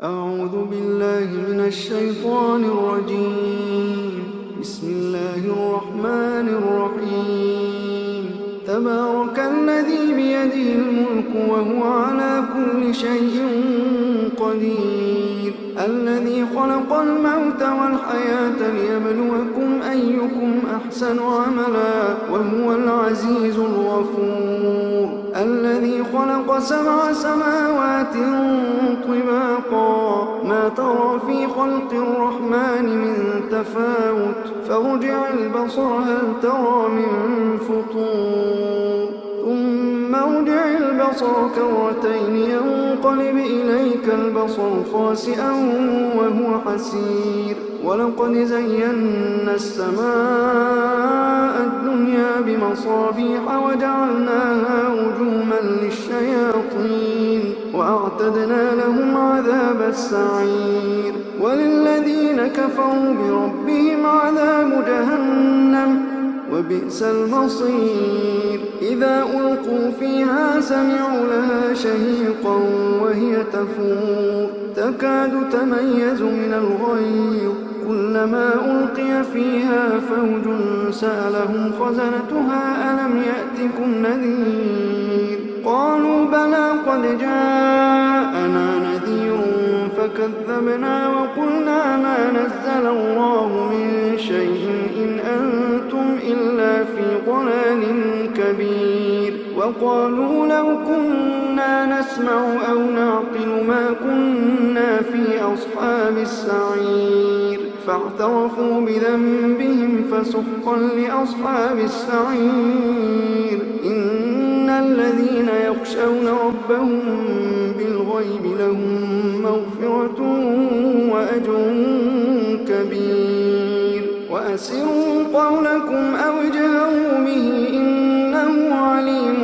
أعوذ بالله من الشيطان الرجيم. بسم الله الرحمن الرحيم. تبارك الذي بيده الملك وهو على كل شيء قدير، الذي خلق الموت والحياة ليبلوكم أيكم أحسن عملا وهو العزيز الغفور، الذي خلق 7 سماوات طباقا ما ترى في خلق الرحمن من تفاوت فارجع البصر هل ترى من فطور ثم ارجع البصر كرتين ينقلب إليك البصر خاسئا وهو حسير. ولقد زينا السماء الدنيا بمصابيح وجعلناها رجوما للشياطين وأعتدنا لهم عذاب السعير. وللذين كفروا بربهم عذاب جهنم وبئس المصير. إذا ألقوا فيها سمعوا لها شهيقا وهي تفور تكاد تميز من الغيظ كلما ألقي فيها فوج سألهم خزنتها ألم يأتكم نذير قالوا بلى قد جاءنا نذير فكذبنا وقلنا ما نزل الله من شيء إن أنتم إلا في ضلال كبير. وقالوا لو كنا نسمع أو نعقل ما كنا في أصحاب السعير فاعترفوا بذنبهم فسحقا لأصحاب السعير. إن الذين يخشون ربهم بالغيب لهم مغفرة وأجر كبير. وأسروا قولكم أو اجهروا به إنه عليم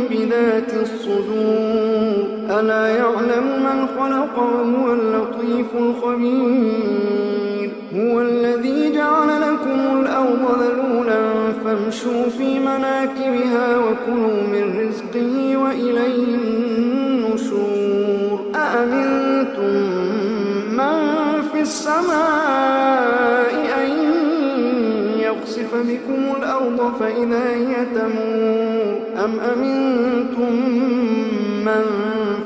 بذات الصدور. ألا يعلم من خلق وهو اللطيف الخبير. هو الذي جعل لكم الأرض ذلولا فامشوا في مناكبها وكلوا من رزقه وإليه النشور. أأمنتم من في السماء أن يخسف بكم الأرض فإذا هي تمور أم أمنتم من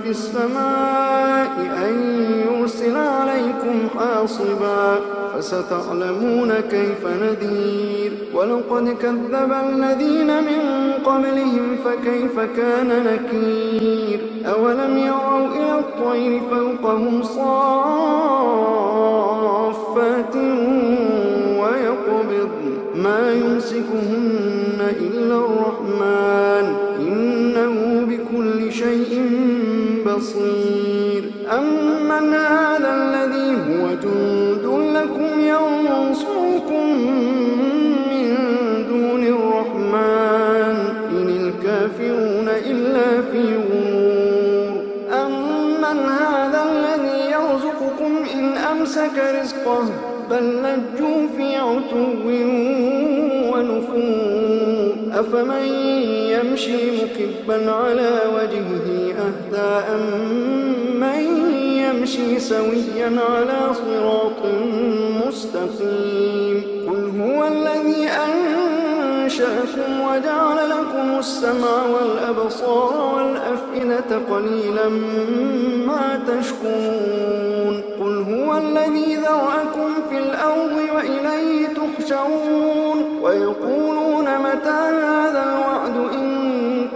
في السماء أن يرسل عليكم حاصبا فستعلمون كيف نذير. ولقد كذب الذين من قبلهم فكيف كان نكير. أولم يروا إلى الطير فوقهم صافات ويقبض ما يمسكهن إلا الرحمن إنه بكل شيء بصير. أمن هذا الذي هو جند لكم ينصركم من دون الرحمن إن الكافرون إلا في غرور. أمن هذا الذي يرزقكم إن أمسك رزقه بل لجوا في عتو ونفور. أفمن يمشي مكبا على وجهه أهدى أمن يمشي سويا على صراط مستقيم. قل هو الذي أنشأكم وجعل لكم السمع والأبصار والأفئدة قليلا ما تشكرون. قل هو الذي ذرأكم في الأرض وإليه تحشرون. ويقولون متى هذا الوعد إن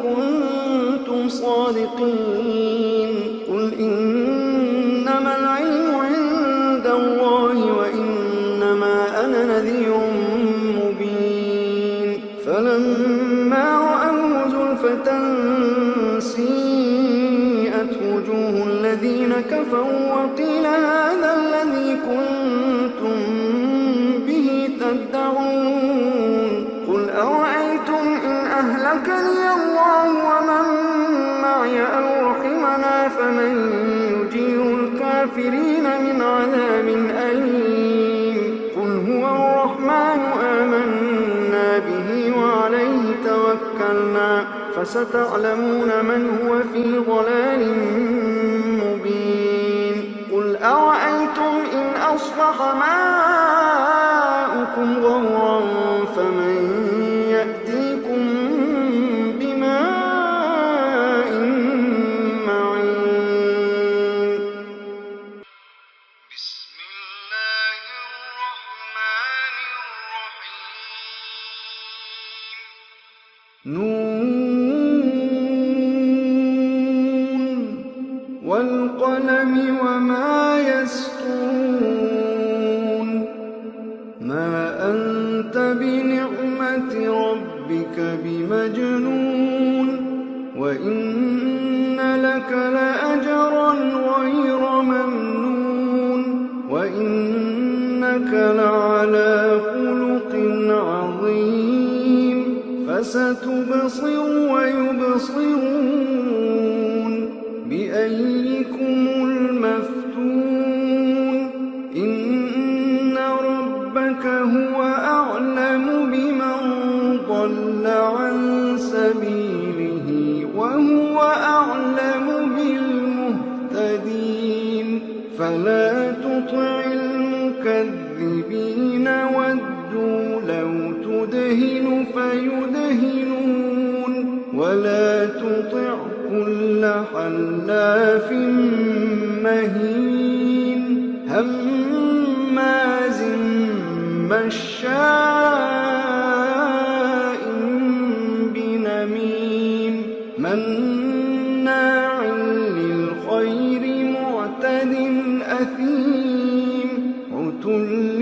كنتم صادقين. قل إنما العلم عند الله وإنما أنا نذير مبين. فلما رأوه زلفة سيئت وجوه الذين كفروا وقيل هذا الذي كنتم به تدعون. قل أرأيتم إن أهلكني الله ومن معي أو رحمنا فمن يجير الكافرين من عذاب أليم. قل هو الرحمن آمنا به وعليه توكلنا فستعلمون من هو في ضلال مبين. أصبح ماؤكم غورا فمن يأتيكم بماء معين. بسم الله الرحمن الرحيم. نون والقلم وما يسطرون. ما أنت بنعمة ربك بمجنون وإن لك لأجرا غير ممنون وإنك لعلى خلق عظيم. فستبصر ويبصرون بأيكم المفتون. إن ربك هو أعلم بمن ضل عن سبيله وهو أعلم بالمهتدين. فلا تطع المكذبين ودوا لو تدهن فيدهنون ولا تطع كل حلاف مهين هماز مشاء بنميم مناع للخير معتد أثيم عتل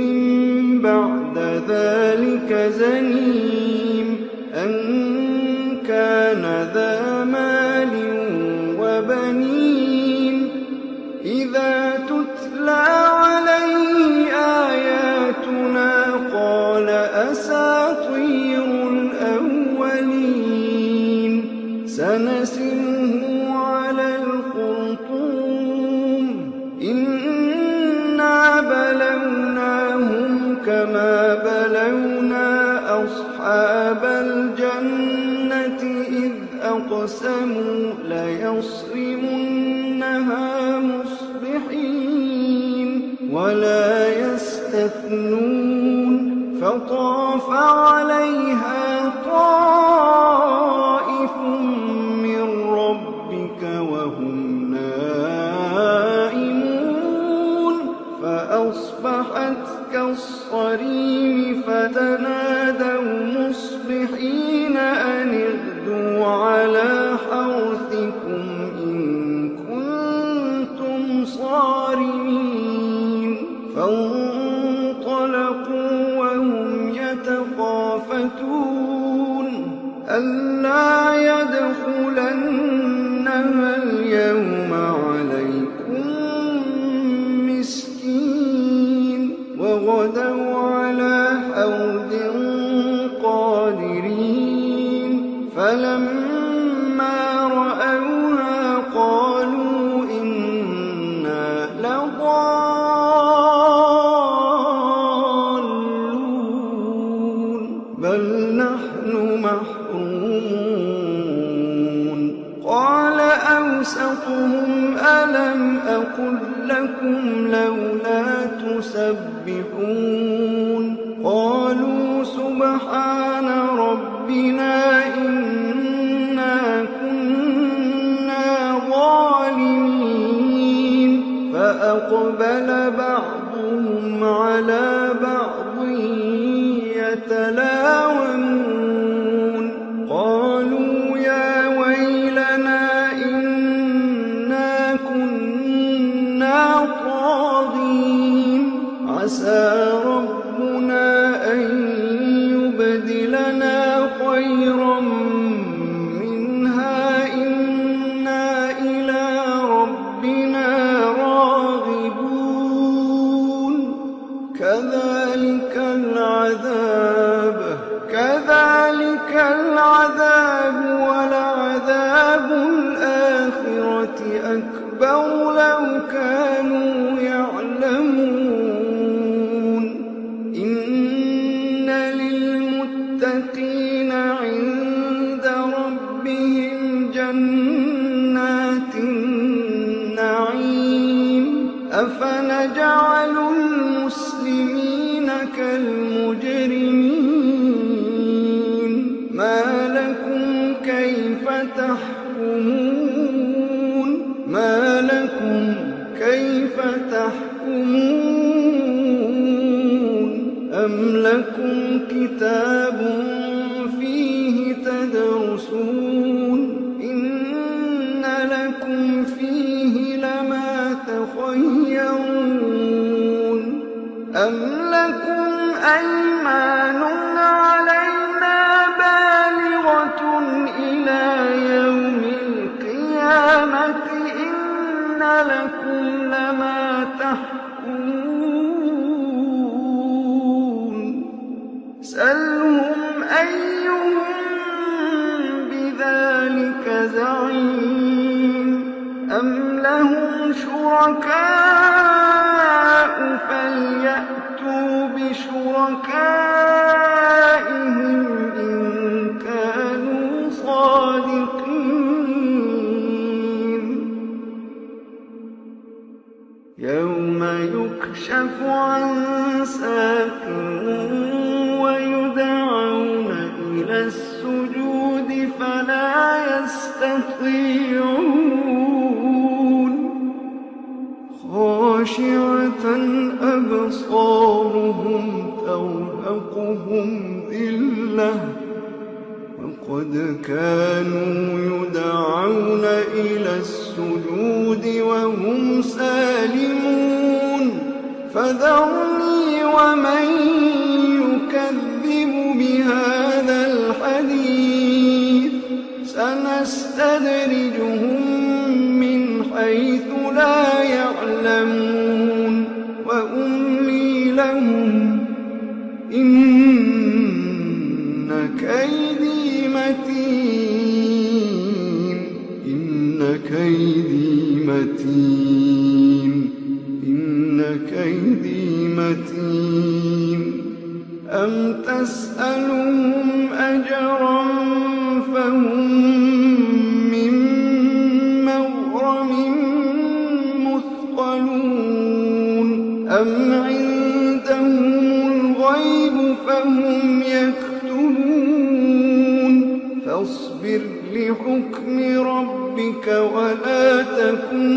بعد ذلك زنيم أن كان ذا مال وبنين. إذا تتلى عليه آياتنا قال أساطير الأولين. سنسمه على الخرطوم. إنا بلوناهم كما بلونا أصحاب الجنة إذ أقسموا ليصرمنها مصبحين ولا يستثنون. فطاف عليها طائف من ربك وهم نائمون فأصبحت كالصريم. فتنادوا مصبحين أن اغدوا على حرثكم إن كنتم صارمين. فانطلقوا وهم يتخافتون ألا يدخلنها اليوم عليكم مسكين. وغدوا على حرد قادرين. فلما رأوها قالوا إنا لضالون بل نحن محرومون. قال أوسطهم ألم أقل لكم لولا تسبحون. قالوا سبحان ربنا إنا كنا ظالمين. فأقبل بعضهم على بعض يتلاومون. قالوا يا ويلنا إنا كنا طاغين. عسى ربنا أن يبدلنا خيرا منها إنا إلى ربنا راغبون. كذلك العذاب ولعذاب الآخرة أكبر لو كانوا يعلمون. إن للمتقين عند ربهم جنات النعيم. أفنجعل المسلمين المسلمين كالمجرمين ما لكم كيف تحكمون ما لكم كيف تحكمون أم لكم كتاب فيه تدرسون إن لكم فيه لما تخيرون أم لكم أيمان علينا بالغة إلى يوم القيامة إن لكم لما تحكمون سلهم أيهم بذلك زعيم أم لهم شركاء فليأتوا بشركائهم إن كانوا صادقين يوم يكشف عن ساق ويدعون إلى السجود فلا يستطيعون خاشعة أبصارهم ترهقهم ذلة وقد كانوا يدعون إلى السجود وهم سالمون فذرني ومن يكذب بهذا الحديث سنستدرجهم من حيث لا يعلمون وأملي لهم إن كيدي متين إن كيدي متين إن كيدي متين أم تسألهم أجرا فهم من مغرم مثقلون أم عندهم الغيب فهم يكتبون فاصبر لحكم ربك ولا تكن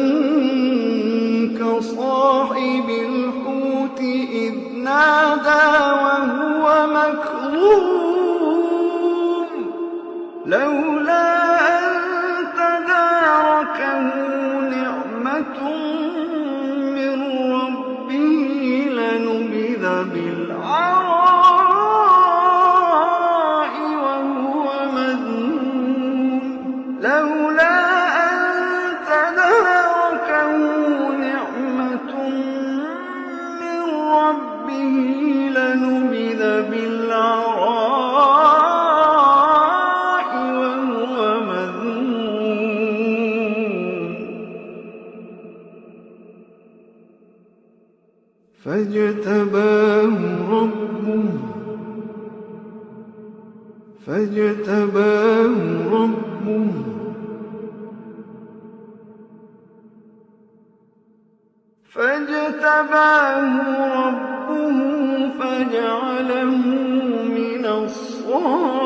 كصاحب الحوت إذ نادى وهو مكظوم لولا أن تداركه نعمة من ربه لنبذ بالعراء وهو مذموم لولا أن تداركه نعمة من ربه لنبذ بالعراء وهو مذموم فاجتباه ربه فجعله من الصالحين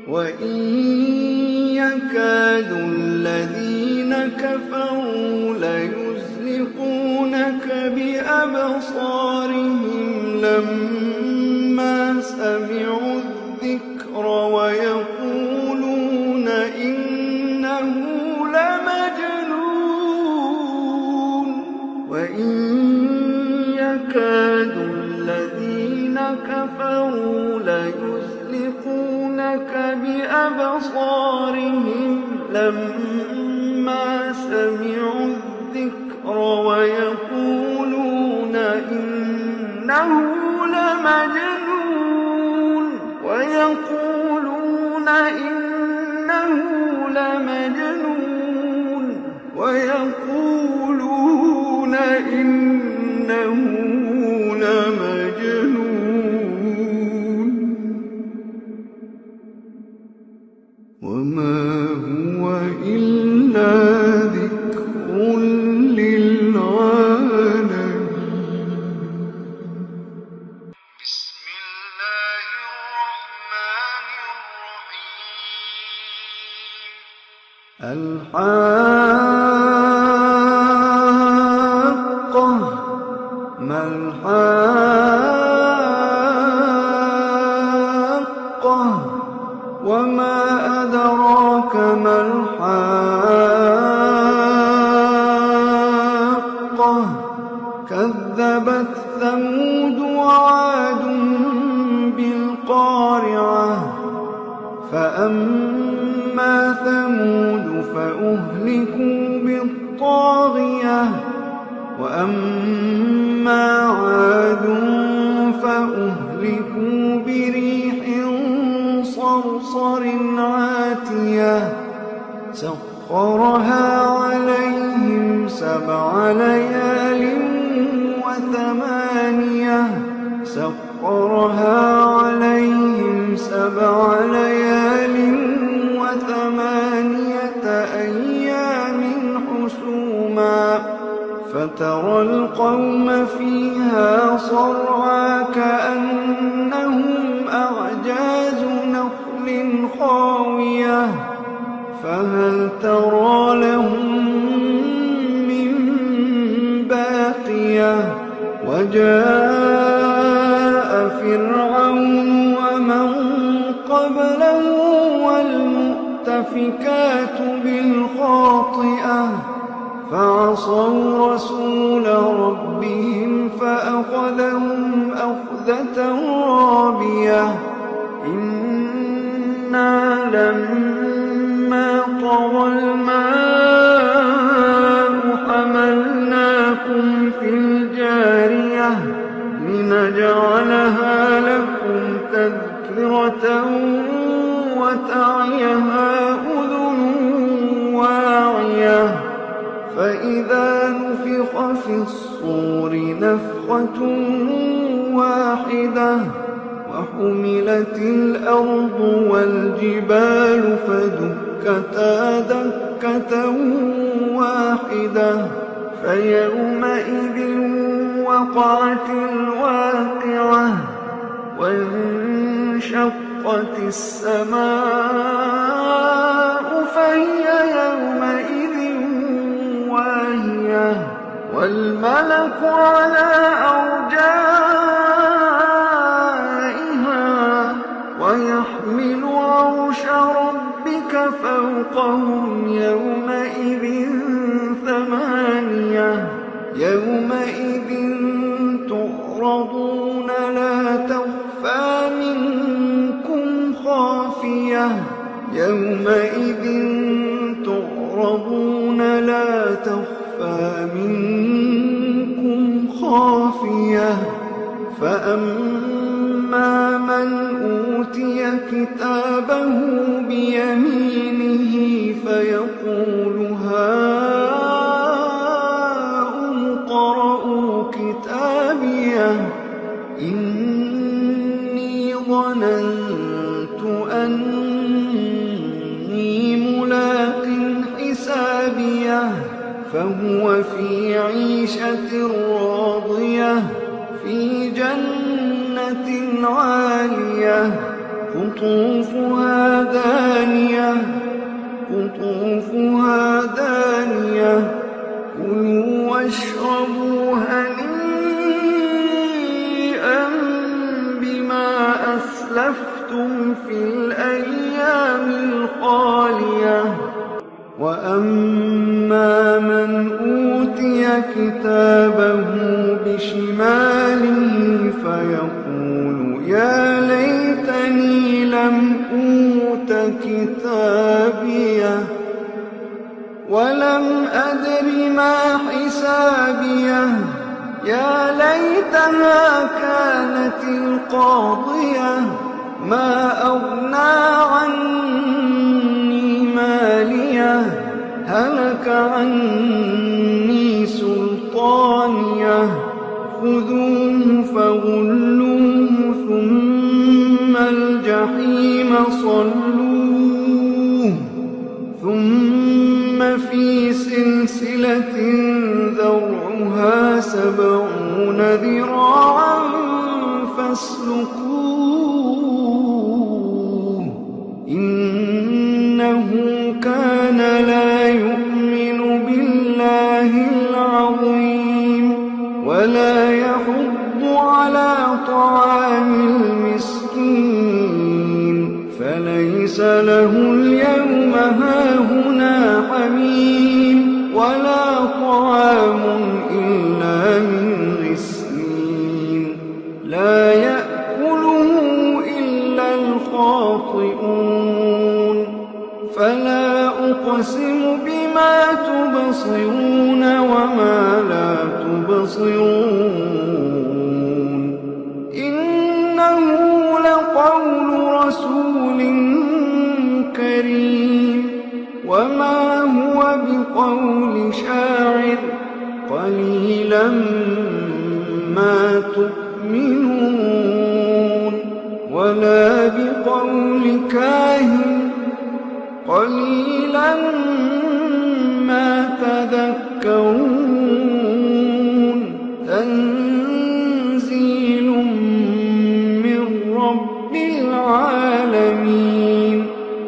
وإن يكاد الذين كفروا ليزلقونك بأبصارهم لما سمعوا الذكر ويقولون إنه لمجنون وإن يكاد الذين كفروا ليزلقونك بأبصارهم لما سمعوا الذكر ويقولون إنه لمجنون ويقولون إنه لمجنون ويقولون إنه لمجنون وما هو إلا ذكر للعالمين طاغية وأما عاد فأهلكوا بريح صرصر عاتية سخرها عليهم 7 ليال و8 أيام حسوما فترى القوم فيها صرعى كأنهم أعجاز نخل خاوية فهل ترى لهم من باقية وجاء فرعون ومن قبله والمؤتفكات بالخاطئة فعصوا رسول ربهم فأخذهم أخذة رابية إنا لما طغى الماء حملناكم في الجارية لنجعلها لكم تذكرة وتعيها أذن واعية فإذا نفخ في الصور نفخة واحدة وحملت الأرض والجبال فدكتا دكة واحدة فيومئذ وقعت الواقعة وانشقت السماء فهي يومئذ واهية والملك على أرجائها ويحمل عرش ربك فوقهم يومئذ 8 يومئذ تعرضون لا تخفى منكم خافية يومئذ تعرضون لا تخفى منكم خافية فأما من أوتي كتابه بيمينه فيقول هاؤم اقرءوا كتابيه إني ظننت أني ملاق حسابيه فهو في عيشة راضية في جنة عالية قطوفها دانية كلوا واشربوا هنيئا بما أسلفتم في الأيام الخالية وأما من أوتي كتابه بشماله فيقول يا ليتني لم أوت كتابيه ولم أدر ما حسابيه يا ليتها كانت القاضية ما أغنى عني ماليه هلك عني سلطانيه خذوه فغلوه ثم الجحيم صلوه ثم في سلسلة ذرعها 70 ذراعا فاسلكوه إنه كان لا يؤمن بالله العظيم ولا يحض على طعام المسكين فليس له اليوم هاهنا حميم ولا طعام إلا من غسلين لا يأكله إلا الخاطئون فلا أقسم بما تبصرون يبصرون إنه لقول رسول كريم وما هو بقول شاعر قليلا ما تؤمنون ولا بقول كاهن قليلا ما تذكرون تنزيل من رب العالمين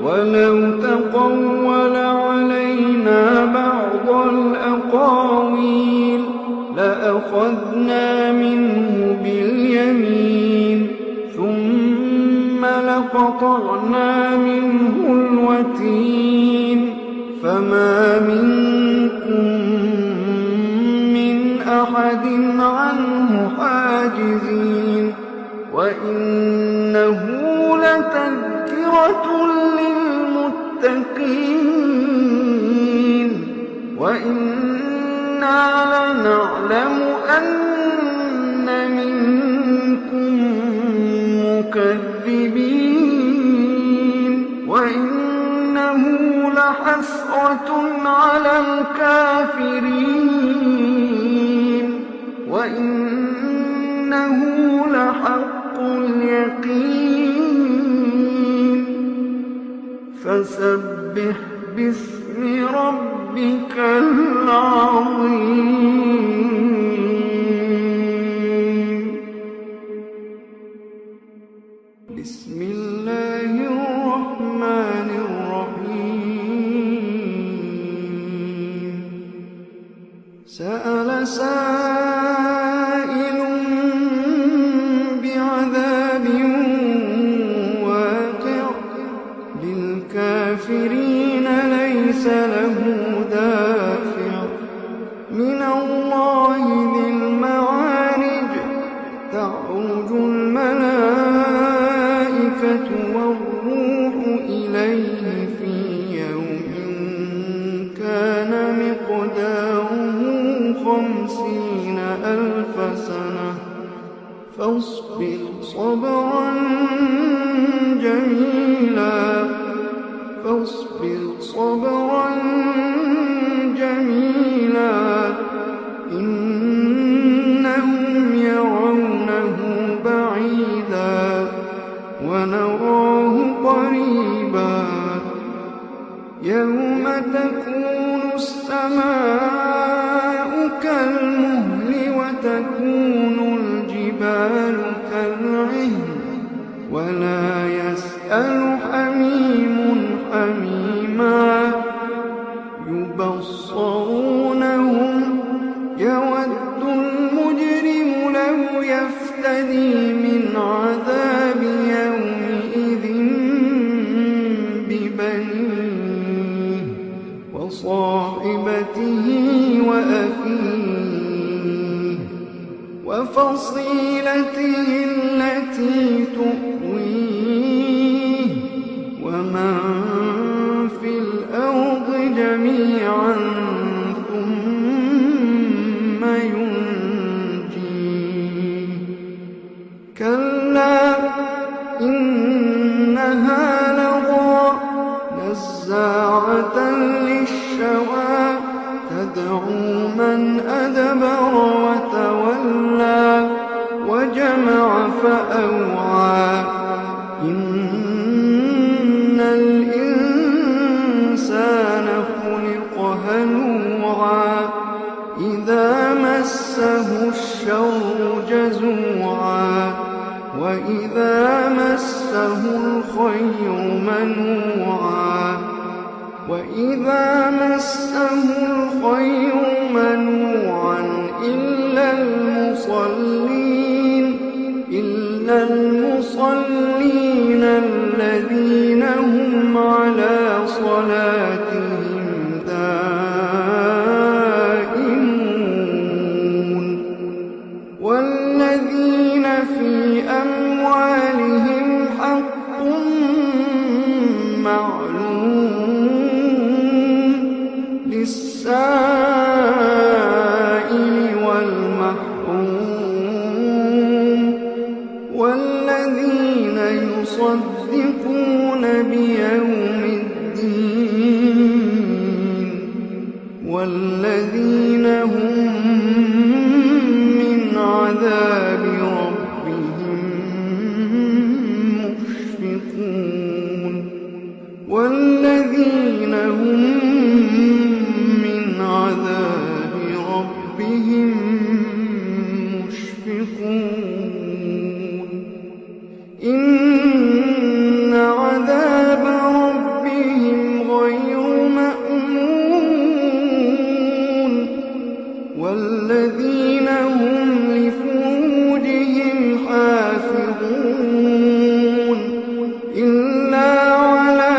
ولو تقول علينا بعض الأقاويل لأخذنا منه باليمين ثم لقطعنا منه الوتين فما منكم من أحد عنه حاجزين وإنه لتذكرة للمتقين وإنا لنعلم أن منكم مكذبين وإنه لحسرة على الكافرين وإنه لحق اليقين فسبح باسم ربك العظيم بسم الله الرحمن الرحيم سأل سائل بعذاب واقع للكافرين ليس له دافع من الله ذي المعارج تعرج الملائكة والروح إليه في يوم كان مقداره 50,000 سنة فاصبر صبرا جميلا إنهم يرونه بعيدا ونراه قريبا يوم تكون السماء كالمهل وتكون الجبال كالعهن ولا يسأل حميم حميما يبصرونهم يود المجرم لو يفتدي من عذاب يومئذ ببنيه وصاحبته وأخيه وفصيلته التي تؤويه ومن في الأرض جميعا ثم ينجيه كلا إنها لظى نزاعة للشوى تدعو من أدبر وتولى وجمع فأوعى إن الإنسان خلق هلوعا إذا مسه الشر جزوعا وإذا مسه الخير منوعا إلا المصلين الذين هم على صلاتهم دائمون والذين في أموالهم حق معلوم للسائل من عذاب ربهم مشفقون والذين هم من عذاب ربهم مشفقون إن عذاب ربهم غير مأمون والذين هم لفروجهم حافظون إلا على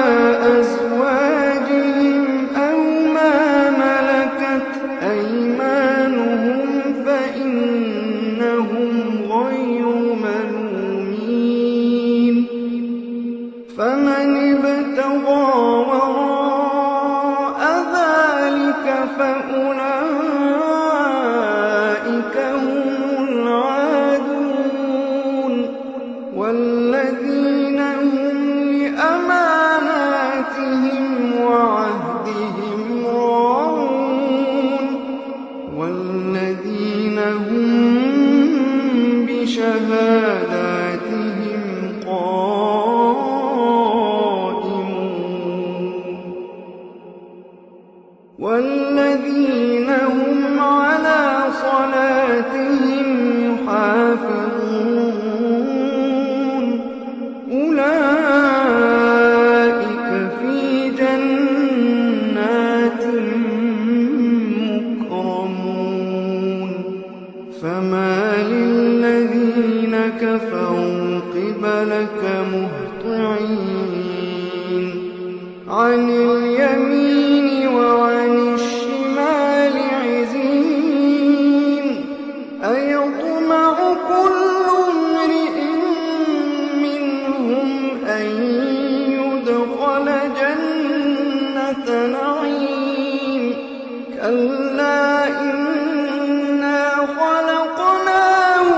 أزواجهم أو ما ملكت أيمانهم فإنهم غير ملومين فمن ابتغى وراء ذلك فأولئك هم العادون والذين هم لأماناتهم وعهدهم راعون والذين هم بشهاداتهم قائمون والذين هم على صلاتهم يحافظون أولئك في جنات مكرمون فما للذين كفروا قبلك مهطعين عن اليمين وعن الشمال عزين أيطمع كل امرئ منهم أن يدخل جنة نعيم كلا إنا خلقناهم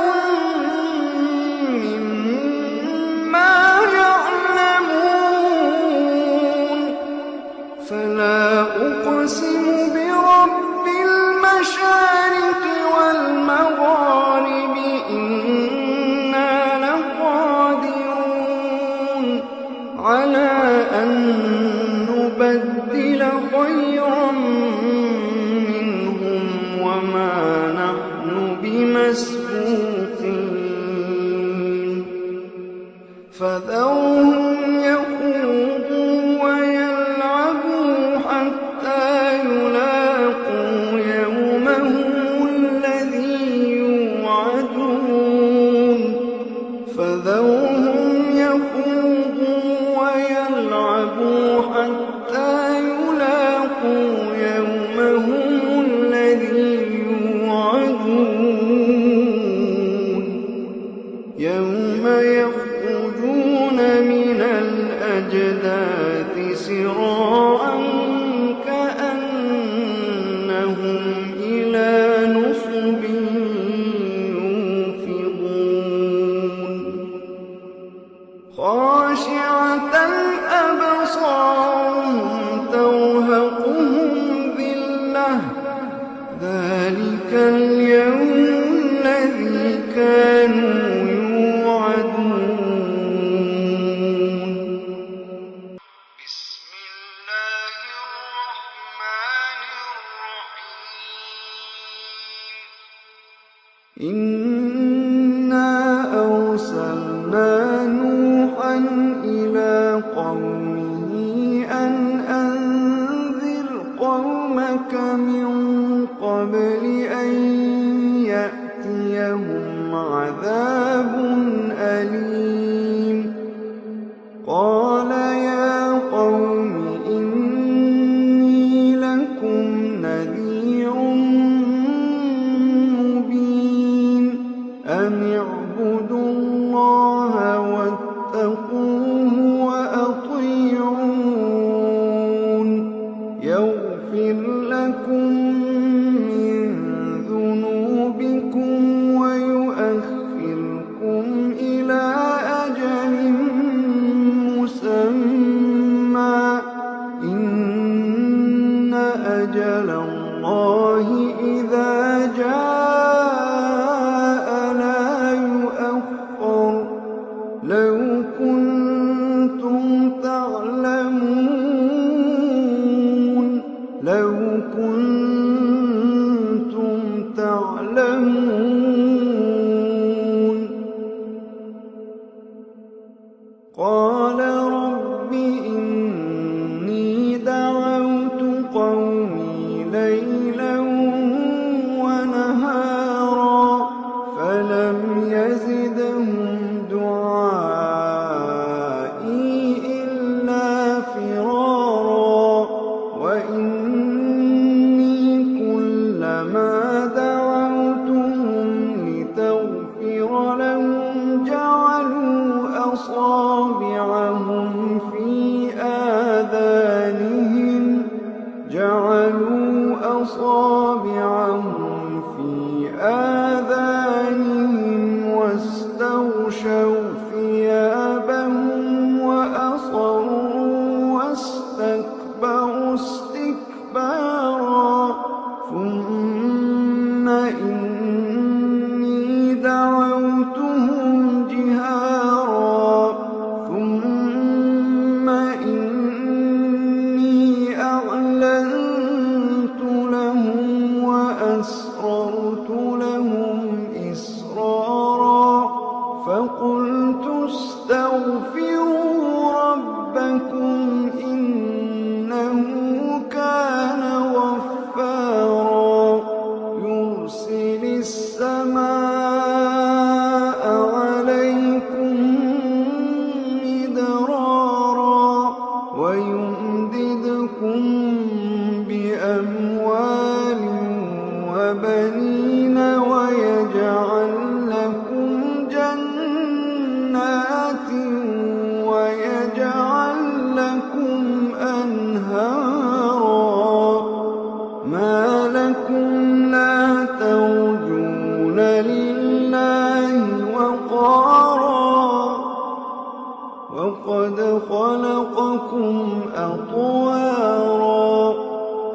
مما يعلمون فلا أقسم برب المشارق والمغارب إنا لقادرون على أن نبدل خيرا منهم وما نحن بمسبوقين فذرهم يخوضوا ويلعبوا حتى يلاقوا يومهم الذي يوعدون فذرهم يخوضوا ويلعبوا حتى يلاقوا يومهم الذي يوعدون يوم يخرجون من الأجداث سراعا كأنهم إلى نصب يوفضون خاشعة أبصارهم ترهقهم ذلة ذلك اليوم الذي كانوا يوعدون بسم الله الرحمن الرحيم إنا أرسلنا نوحا إلى قومه أن أنذر قومك من قبل أن يأتيهم عذاب أليم قال يا قوم إني لكم نذير مبين أن اعبدوا الله واتقوه وأطيعون يغفر لكم من ذنوبكم ويؤخركم إلى أجل مسمى إن أجل الله إذا وإذا جاء لا يؤخر لو كنتم تعلمون قال رب إني دعوت قومي ليلا ونهارا فلم يزدهم دعائي إلا فرارا وإني كلما دعوتهم لتغفر لهم جعلوا أصابعهم في آذانهم واستغشوا ثيابهم وأصروا واستكبروا استكبارا ثم إني دعوتهم جهارا ثم إني أعلنت لهم وأسررت لهم إسرارا فقلت استغفروا ربكم إنه كان غفارا يرسل السماء عليكم مدرارا ويمددكم بأموال وبنين ويجعل لكم جنات ويجعل لكم أنهارا ما لكم لا ترجون لله وقارا وقد خلقكم أطوارا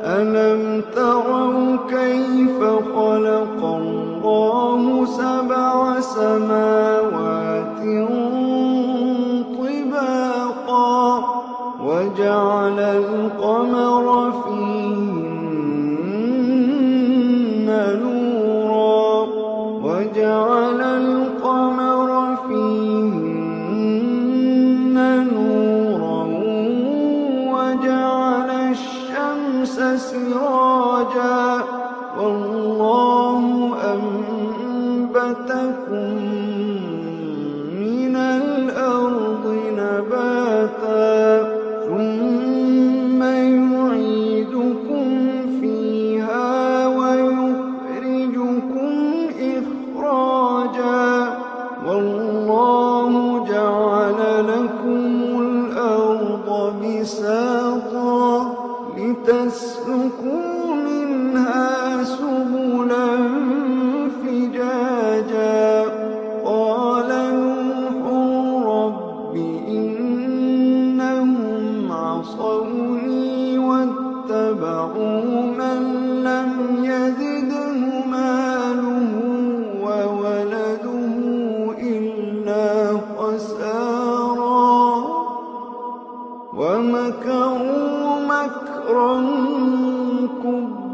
ألم تروا كيف خلق الله 7 سماوات طباقا وجعل القمر فيهن نورا وجعل القمر فيهن نورا وجعل الشمس سراجا والله أنبتكم من الأرض نباتا ثم يعيدكم فيها ويخرجكم إخراجا والله جعل لكم الأرض بساطا لتسلكوا منها سبلا فجاجا قال نوح رب إنهم عصوني واتبعوا من لم يزده ماله وولده إلا خسارا ومكروا مكرا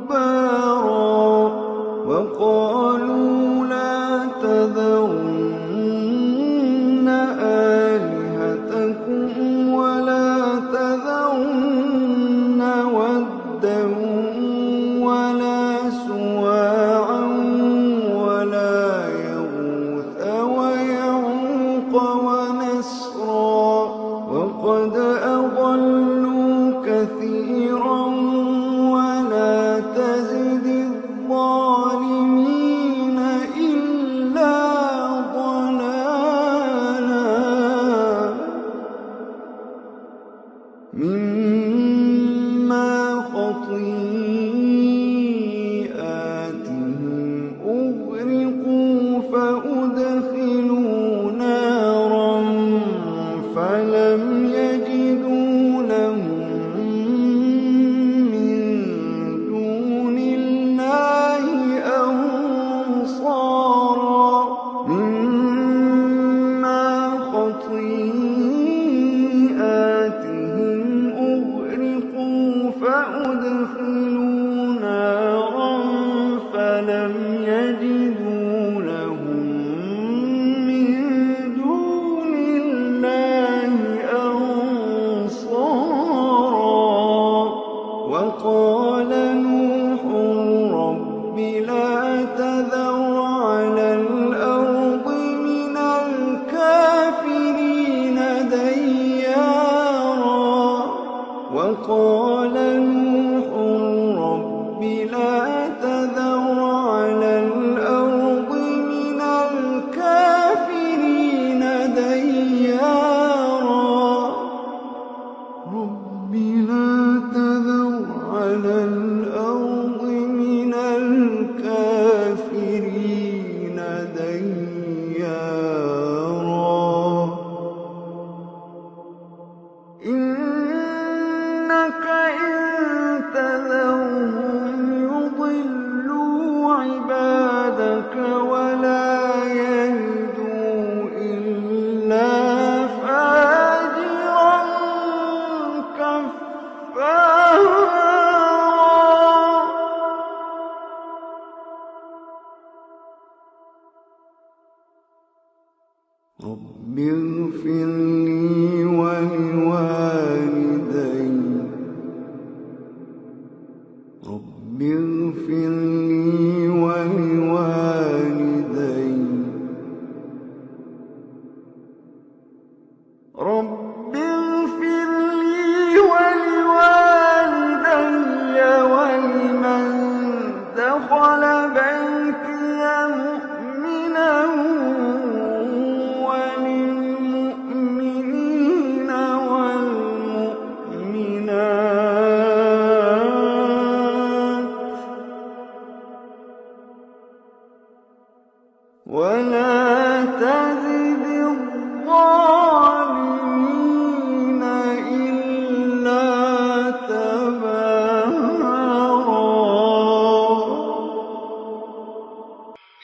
كبارا وقالوا لا تذرن آلهتكم ولا تذرن ودا ولا سواعا ولا يغوث ويعوق ونسرا وقد أضلوا كثيرا ولا تزد الظالمين إلا ضلالا مما خطيئاتهم فلم يجدوا لهم من دون الله أنصارا وقال نوح رب لا تذر على الأرض من الكافرين ديارا وقال نوح رب لا تذر على الأرض من الكافرين ديارا رب لا تذر على الأرض من الكافرين ديارا إنك إن تذرهم يضلوا عبادك ولا يلدوا إلا فاجرا كفارا رب اغفر لي ولوالدي رب اغفر لي ولوالدي رب اغفر لي ولوالدي ولمن دخل بيتي مؤمنا وللمؤمنين والمؤمنات ولا تزد الظالمين إلا تبارا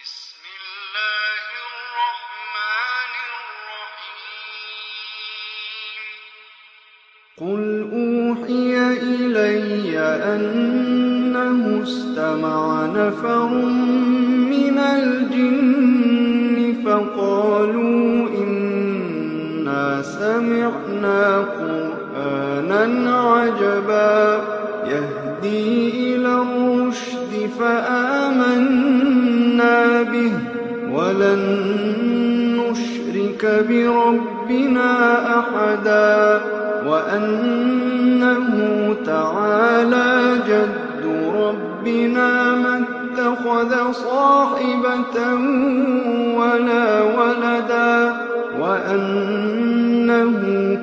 بسم الله الرحمن الرحيم قل أوحي إلي أنه استمع نفر من الجن فقالوا إنا سمعنا قرآنا عجبا يهدي إلى الرشد فآمنا به ولن نشرك بربنا أحدا وأنه تعالى جد ربنا ما اتخذ صاحبة ولا ولدا وأنه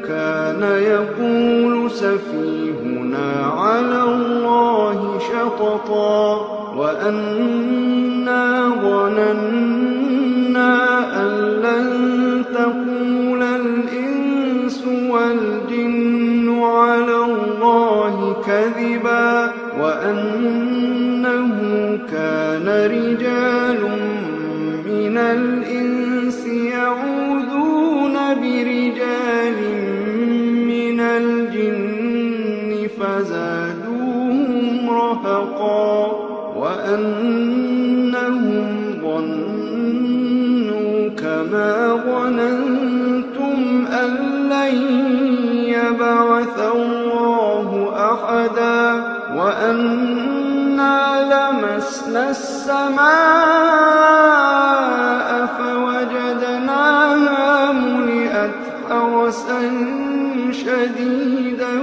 كان يقول سفيهنا على الله شططا وأنا ظننا أن لن تقول الإنس والجن على الله كذبا وأنه كان رجال من الإنس يعوذون برجال من الجن فزادوهم رهقا وأنهم ظنوا كما ظننتم أن لن يبعث الله أحدا وأنا لمسنا السماء فوجدناها ملئت حرسا شديدا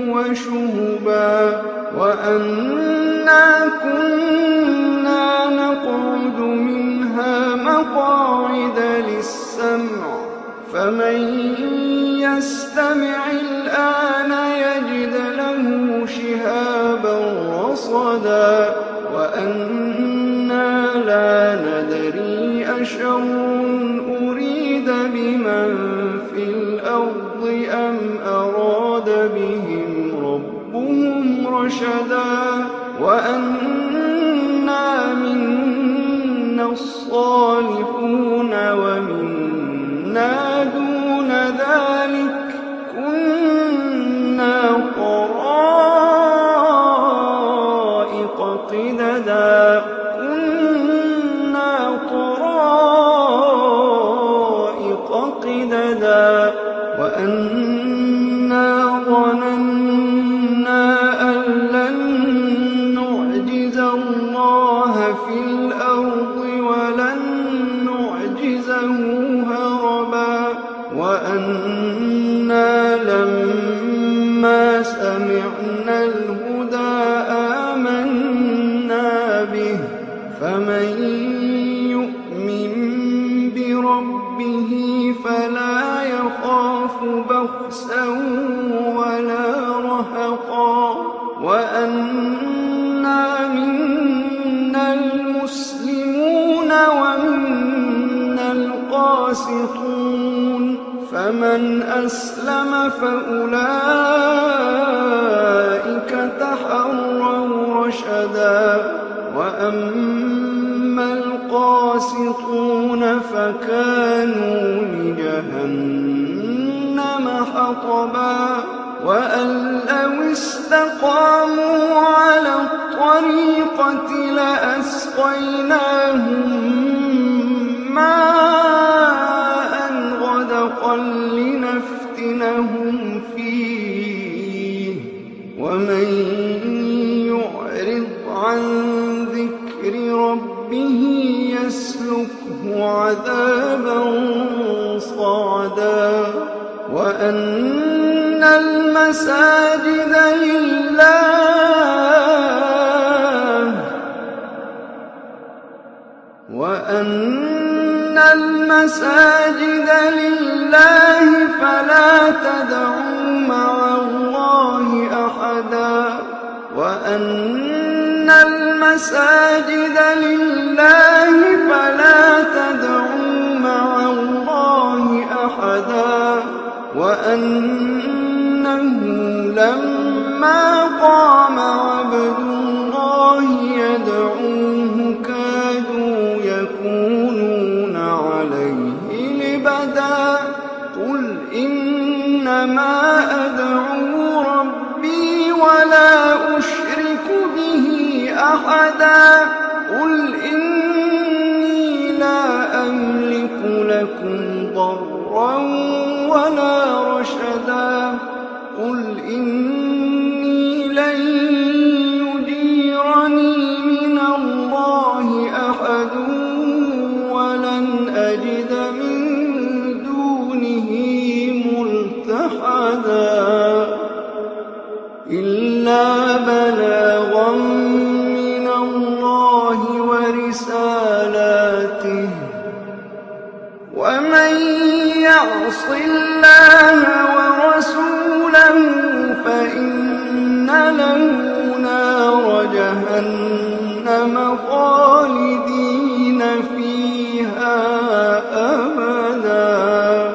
وشهبا وأنا كنا نقعد منها مقاعد للسمع فمن يستمع الآن يجد له شهابا رصدا وأنا لا ندري أشر أريد بمن في الأرض أم أراد بهم ربهم رشدا وأنا منا الصالحون ومنا دون ذلك كنا طرائق قددا وأنا ظننا أن لن نعجز الله في الأرض ولن نعجزه هربا وأنا لما سمعنا الهدى آمنا به فمن يؤمن بربه فلا يخاف بخسا ولا رهقا وأنا منا المسلمون ومنا القاسطون فمن أسلم فأولئك تحروا رشدا وأما القاسطون فكانوا لجهنم حطبا وأن لو استقاموا على الطريقة لأسقيناهم ماء غدقا لنفتنهم فيه ومن يعرض عن ذكر ربه يسلكه عذابا صعدا وأن المساجد لله فلا تدعوا مع الله أحدا وأن المساجد لله فلا تدعوا مع الله أحدا وأنه لما قام عبد الله يدعوه كادوا يكونون عليه لبدا قل إنما أدعو ربي ولا أشرك به أحدا قل إني لا أملك لكم ضرا ولا رشدا قل إني لن يجيرني من الله أحد ولن أجد من دونه ملتحدا إلا بلاغا من الله ورسالاته ومن يعص الله ورسوله فإن له نار جهنم خالدين فيها أبدا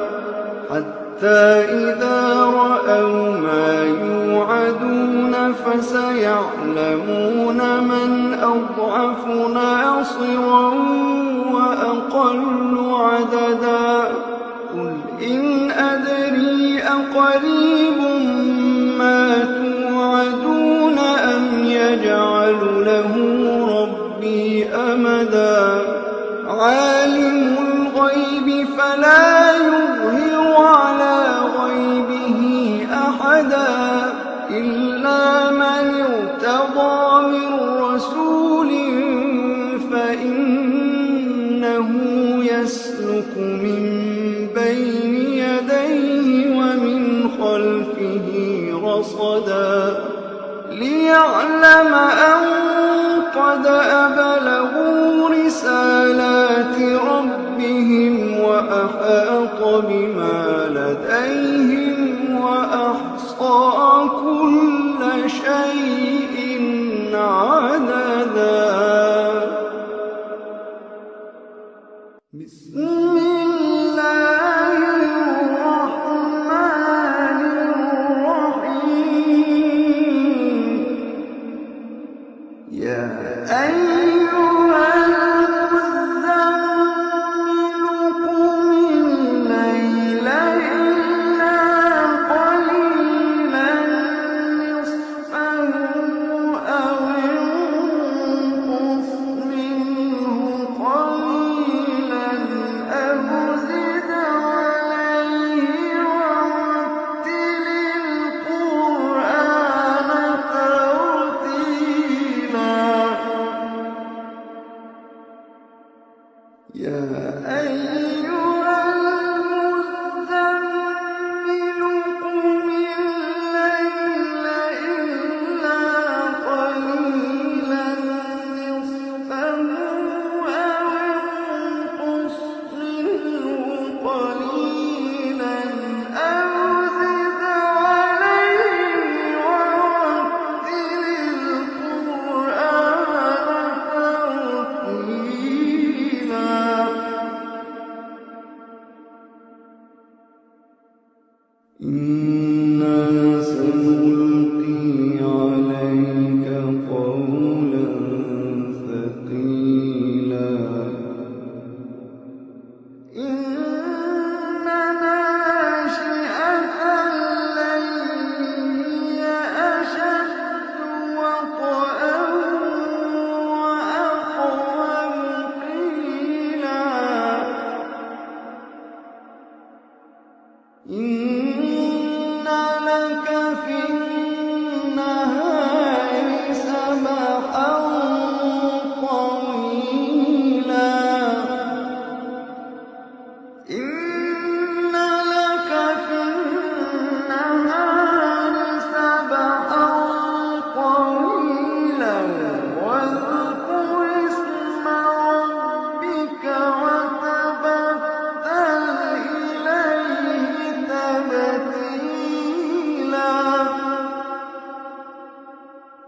حتى إذا رأوا ما يوعدون فسيعلمون من أضعف ناصرا وأقل عددا قل إن أدري أقريب ما توعدون أم يجعل له ربي أمدا عالم الغيب فلا يظهر على غيبه أحدا إلا من ارتضى من رسول فإنه يسلك من بين يديه ومن خلفه رصدا ليعلم أن قد أبلغوا رسالات ربهم وأحاط بما لديهم وأحصى كل شيء عددا بسم الله الرحمن الرحيم يا أيها المزمل قم الليل إلا قليلا نصفه أو انقص منه قليلا يا أيها المزمل قم الليل إلا قليلا نصفه أو انقص منه قليلا أو زد عليه ورتل القرآن ترتيلا إنا سنلقي عليك قولا ثقيلا إن ناشئة الليل هي أشد وطئا وأقوم قيلا إن لك في النهار سبحا طويلا إن لك في النهار سبحا طويلا واذكر اسم ربك وتبتل إليه تبتيلا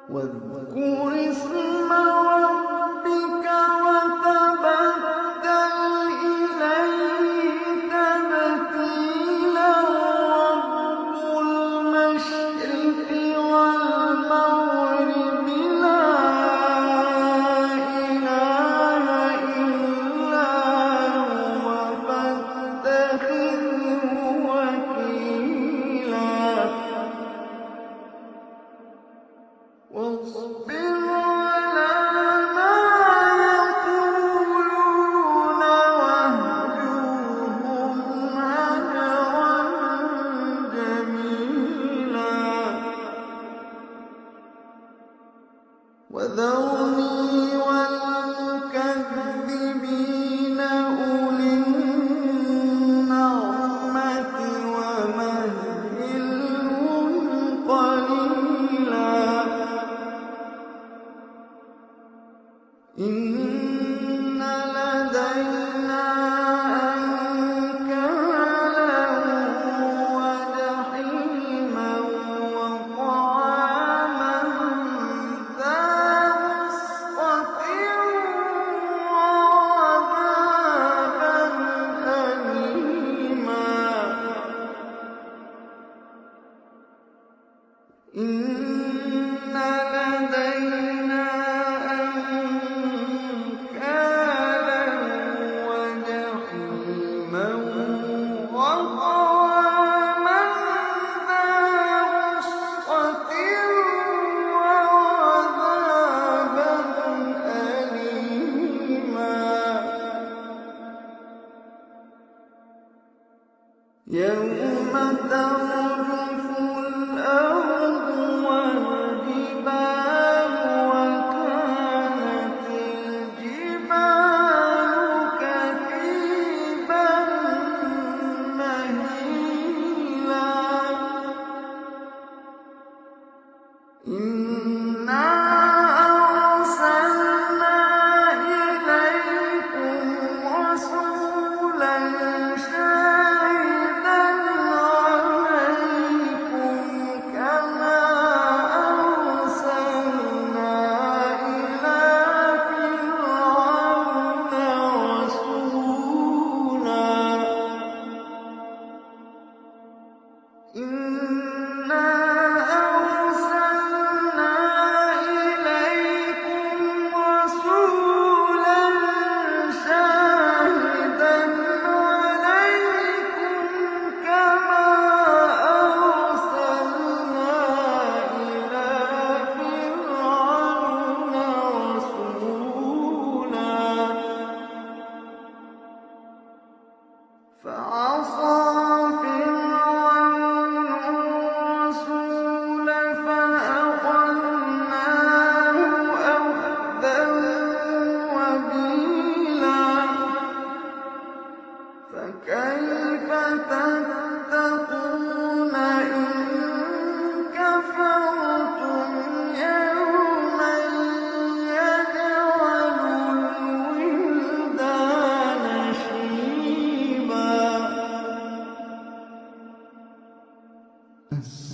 واذكر اسم ربك وتبتل إليه تبتيلا رب المشرق والمغرب لا إله إلا هو فاتخذه وكيلا واصبر على ما يقولون واهجرهم هجرا جميلا وذرني والمكذبين أولي النعمة ومهلهم قليلا إن لدينا أنكالا وجحيما وطعاما ذا غصة وعذابا أليما إن لدينا أنكالا وجحيما وطعاما ذا غصة وعذابا أليما يوم ترجف الأرض والجبال وكانت الجبال كثيبا مهيلا إنا أرسلنا إليكم رسولا شاهدا عليكم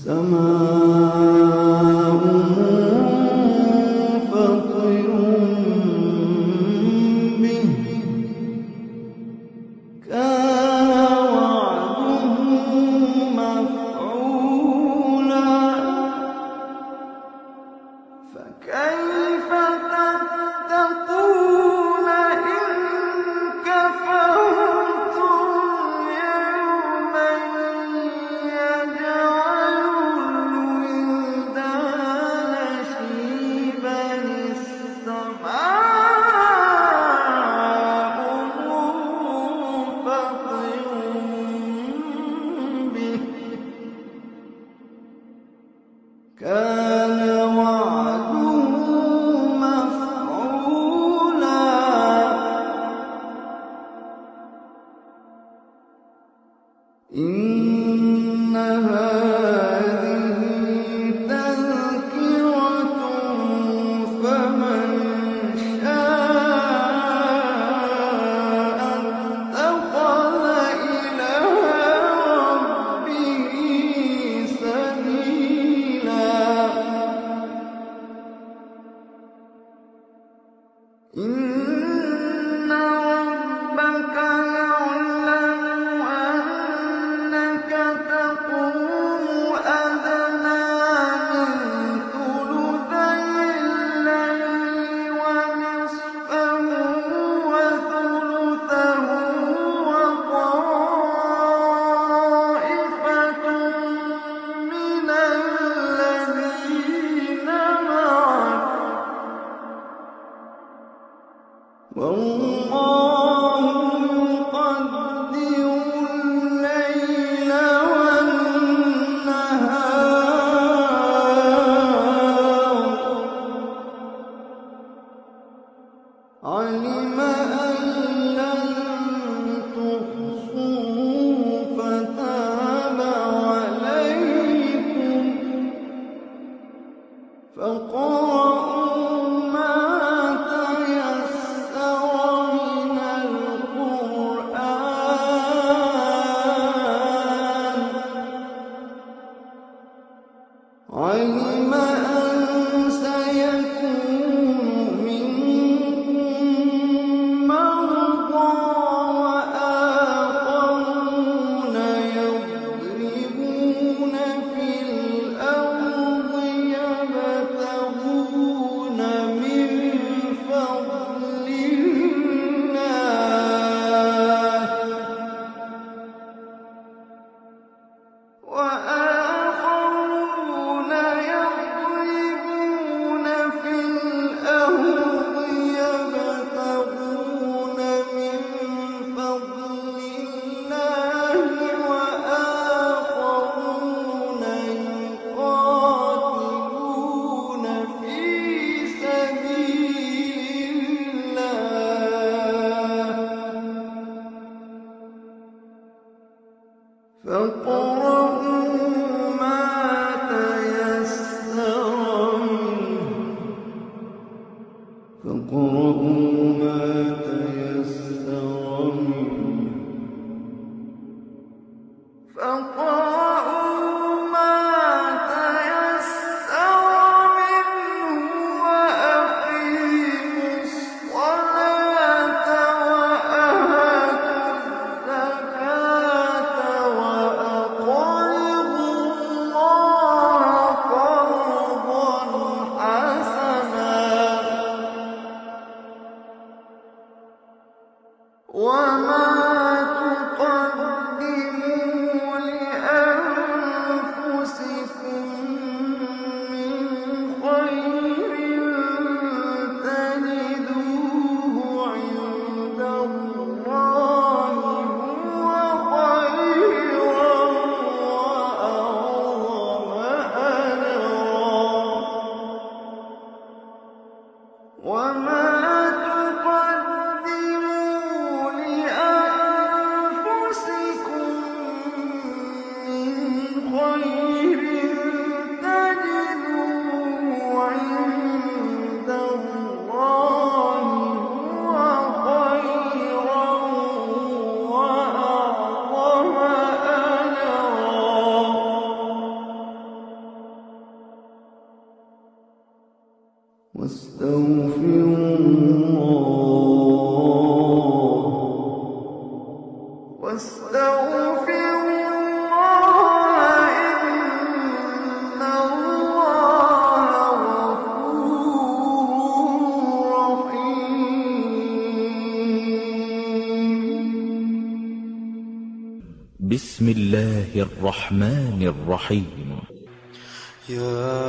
والسماء منفطر به كان وعده مفعولا فكيف تتقون إن كفرتم يوما يجعل الولدان شيبا السماء منفطر به كان وعده مفعولا إن هذه تذكرة فمن شاء اتخذ إلى ربه سبيلا إن ربك يعلم أنك تقوم أدنى من ثلثي الليل ونصفه وثلثه وطائفة من الذين معك والله يقدر الليل والنهار علم أن لن تحصوا فتاب عليكم فاقرؤوا ما تيسر من القرآن علم أن سيكون منكم مرضى وآخرون يضربون في الأرض يبتغون من فضل الله وآخرون يضربون في الأرض يبتغون من فضل الله وآخرون يقاتلون في سبيل الله فاقرؤوا ما تيسر منه وأقيموا الصلاة وآتوا الزكاة وأقرضوا الله قرضا حسنا وما تقدموا لأنفسكم من خير تجدوه عند الله هو خيرا وأعظم أجرا وما تقدموا لأنفسكم بسم الله الرحمن الرحيم. يا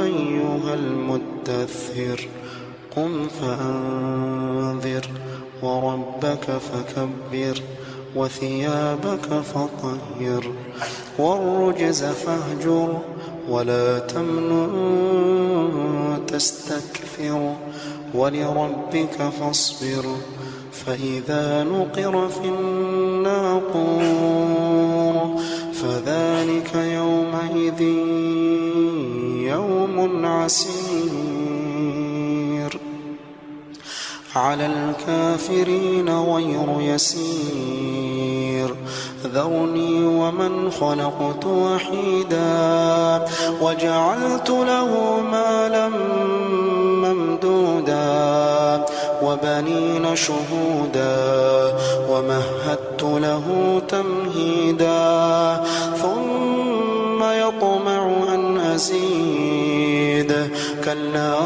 أيها المدثر قم فأنذر وربك فكبر وثيابك فطهر والرجز فاهجر ولا تمنن تستكثر ولربك فاصبر فإذا نقر في الناقور فذلك يومئذ يوم عسير على الكافرين غير يسير ذرني ومن خلقت وحيدا وجعلت له مالا ممدودا وبنين شهودا ومهدت له تمهيدا ثم يطمع أن أزيد كلا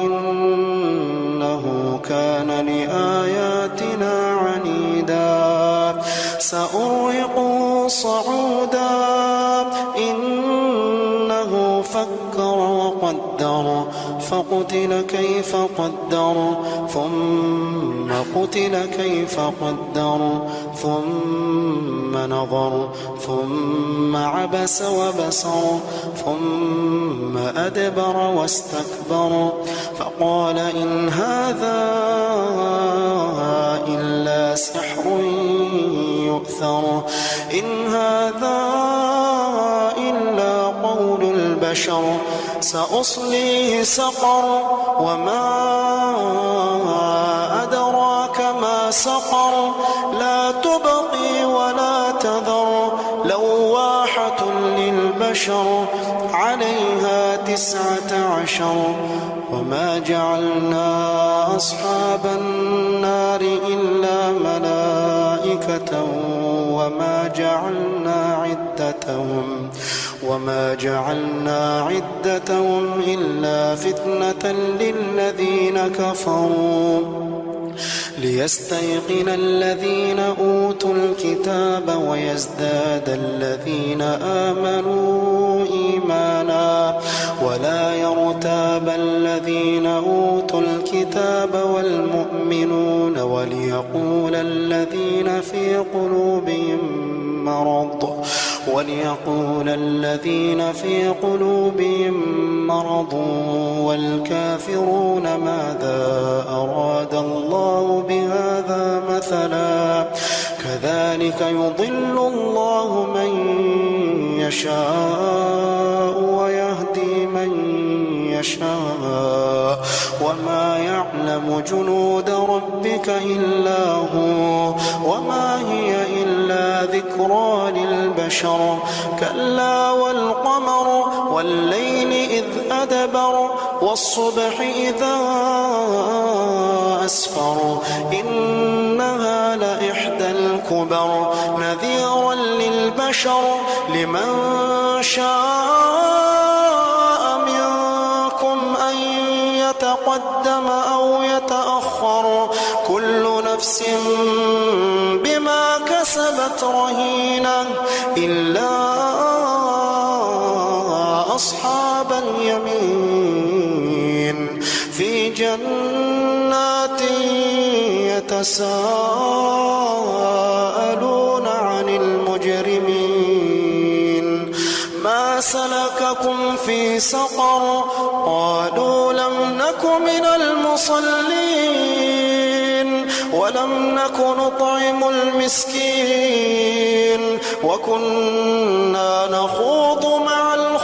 إنه كان لآياتنا عنيدا سأرهقه صعودا إنه فكر وقدر فقتل كيف قدر ثم قتل كيف قدر ثم نظر ثم عبس وبسر ثم أدبر واستكبر فقال إن هذا إلا سحر يؤثر إن هذا إلا قول البشر سأصليه سقر وما أدراك ما سقر لا تبقي ولا تذر لواحة للبشر عليها 19 وما جعلنا أصحاب النار إلا ملائكة وما جعلنا عدتهم إلا فتنة للذين كفروا ليستيقن الذين أوتوا الكتاب ويزداد الذين آمنوا إيمانا ولا يرتاب الذين أوتوا الكتاب والمؤمنون وليقول الذين في قلوبهم مرض والكافرون ماذا أراد الله بهذا مثلا كذلك يضل الله من يشاء ويهدي من يشاء وما يعلم جنود ربك إلا هو وما هي إلا ذكرى للبشر كلا والقمر والليل إذ أدبر والصبح إذا أسفر إنها لإحدى الكبر نذيرا للبشر لمن شاء منكم أن يتقدم أو يتأخر كل نفس بما كسبت رهينة إلا أصحاب اليمين في جنات يتساءلون عن المجرمين ما سلككم في سقر قالوا لم نك من المصلين ولم نك نطعم المسكين وكنا نخوض مع الخائضين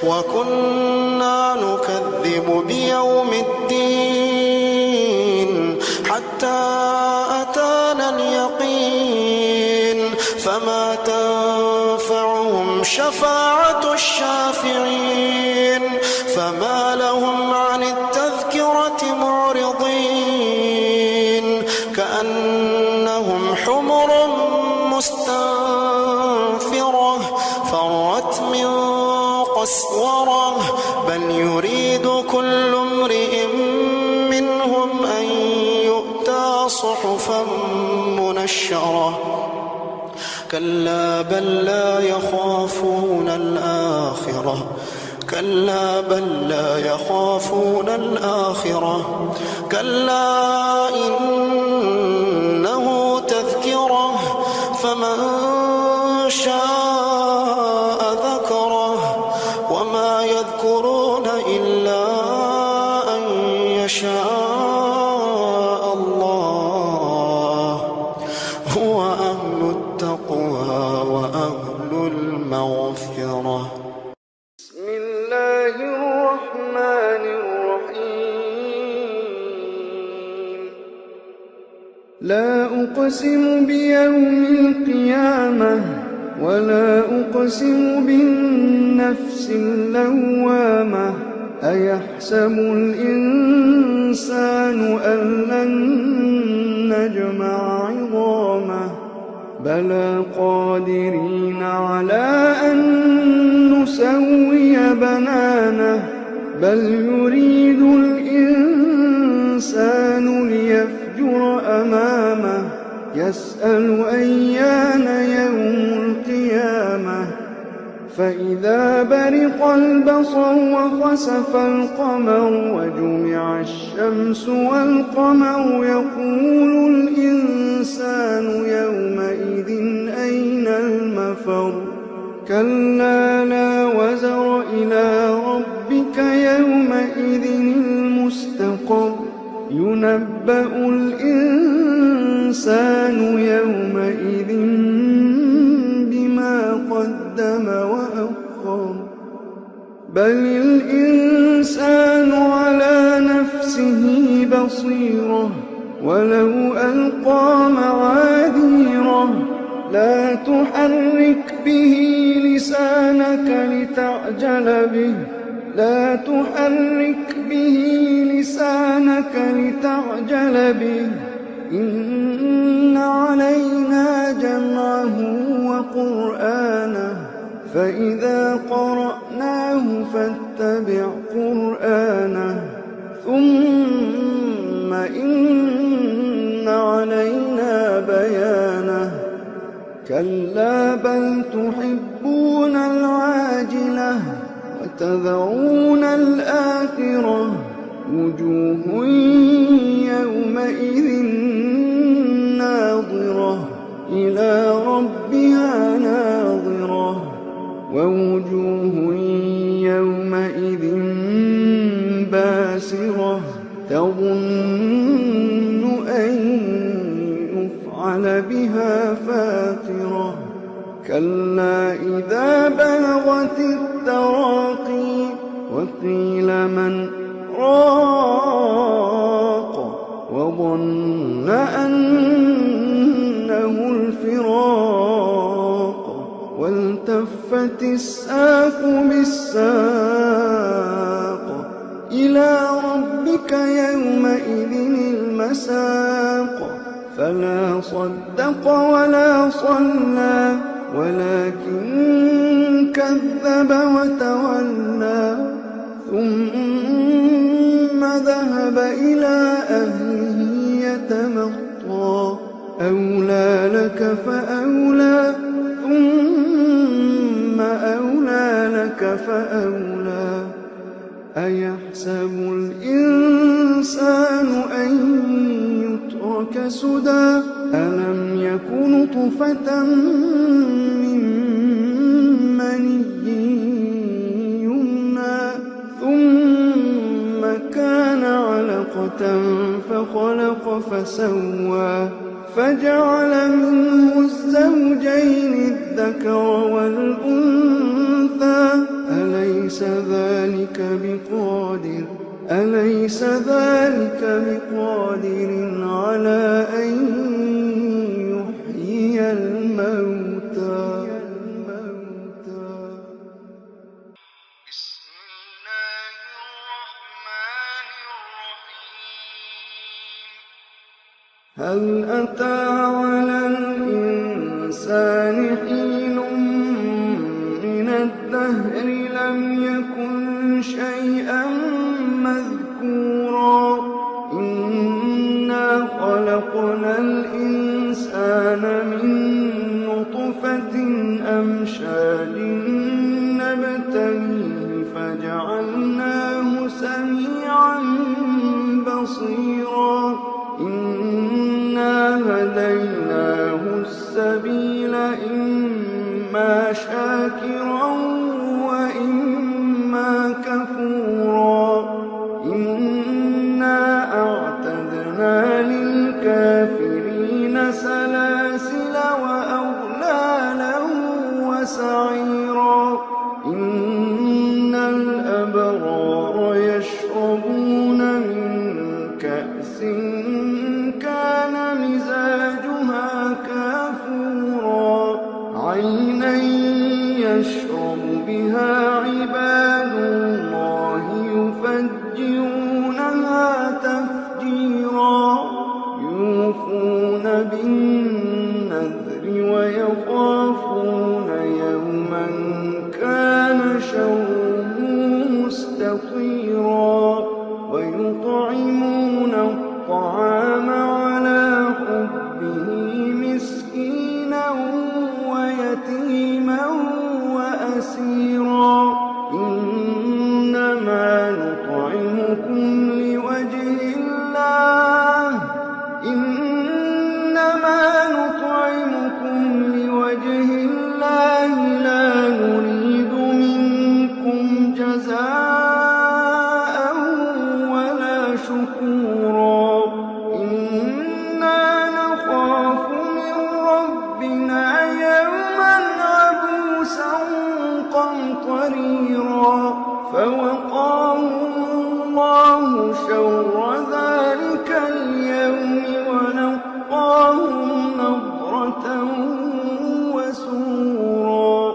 وكنا نكذب بيوم الدين حتى أتانا اليقين فما تنفعهم شفاعة الشافعين فما لهم عن التذكرة معرضين كأنهم حمر مستنفرة فرت من قسورة بل يريد كل امرئ منهم أن نشرة كلا بل لا يخافون الآخرة كلا بل لا يخافون الآخرة كلا إنه تذكرة فمن شاء ذكره وما يذكرون إلا أن يشاء الله هو أهل التقوى وأهل المغفرة. بسم الله الرحمن الرحيم لا أقسم بيوم القيامة ولا أقسم بالنفس اللوامة أيحسب الإنسان أن لن نجمع عظامه بلى قادرين على أن نسوي بنانه بل يريد الإنسان ليفجر أمامه يسأل أيان يوم القيامة فإذا برق البصر وخسف القمر وجمع الشمس والقمر يقول الإنسان يومئذ أين المفر كلا لا وزر إلى ربك يومئذ المستقر ينبأ الإنسان يومئذ بما قدم وأخر بل الإنسان على نفسه بصيرة ولو ألقى معاذيره لا تحرك به لسانك لتعجل به لا تحرك به لسانك لتعجل به إن علينا جمعه وقرآنه فإذا قرأناه فاتبع قرآنه ثم إن علينا بيانه كلا بل تحبون العاجلة وتذرون الآخرة وجوه يومئذ ناظرة إلى ربها ناظرة ووجوه يومئذ باسرة تظن أن يفعل بها فاقرة كلا إذا بلغت التراقي وقيل من راق وظن أنه الفراق والتفت الساق بالساق إلى ربك يومئذ المساق فلا صدق ولا صلى ولكن كذب وتولى ثم ذهب إلى أهله يتمطى أولى لك فأولى ثم أولى لك فأولى أيحسب الإنسان أن يترك سدى ألم يك نطفة من مني يمنى ثم كان علقة فخلق فسوى فجعل منه الزوجين الذكر والأنثى أليس ذلك بقادر على أن يحيي الموتى بسم الله الرحمن الرحيم هل أتى على الإنسان حين من الدهر لم يكن شيئا مذكورا إنا خلقنا الإنسان جعلناه سميعا بصيرا إنا هديناه السبيل إما شاكرا وإما كفورا إنا أعتدنا للكافرين سلاسل وأغلالا وسعيرا إن الأبرار يشربون من كأس كان مزاجها كافورا عينا يشرب بها عباد الله يفجرونها تفجيرا يوفون بالنذر ويخافون يوما كان شره مستطيرا ويطعمون الطعام على حبه مسكينا ويتيما وأسيرا إنما نطعمكم لوجه الله لا نريد منكم جزاء ولا شكورا إنا نخاف من ربنا يوما عبوسا قمطريرا فوقاهم الله شر ذلك اليوم ولقاهم نضرة وسرورا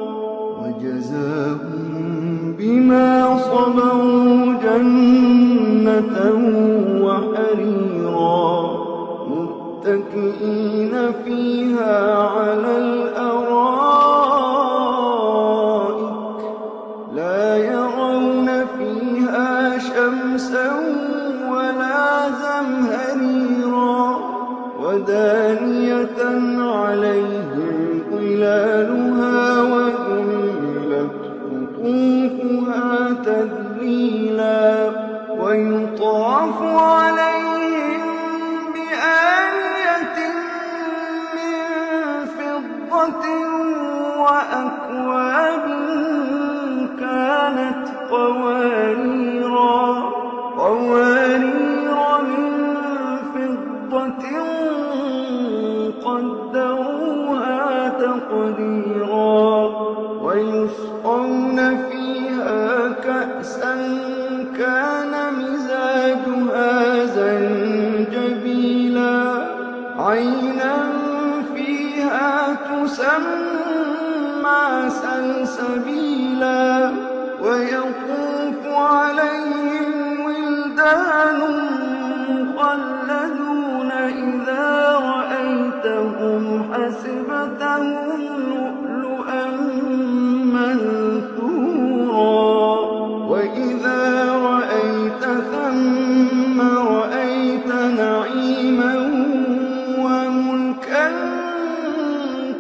وجزاهم بما صبروا جنة وحريرا متكئين فيها على الأرائك لا يرون فيها شمسا ولا زمهريرا ودانية عليهم ظلالها وذلت قطوفها تذليلا ويطاف عليهم بآنية من فضة وأكواب كانت قواريرا من فضة قدروها تقديرا ويسقون فيها كأسا كان مزاجها زنجبيلا عينا فيها تسمى سلسبيلا ويطوف عليهم ولدان مخلدون إذا رأيتهم حسبتهم لؤلؤا منثورا وإذا رأيت ثم رأيت نعيما وملكا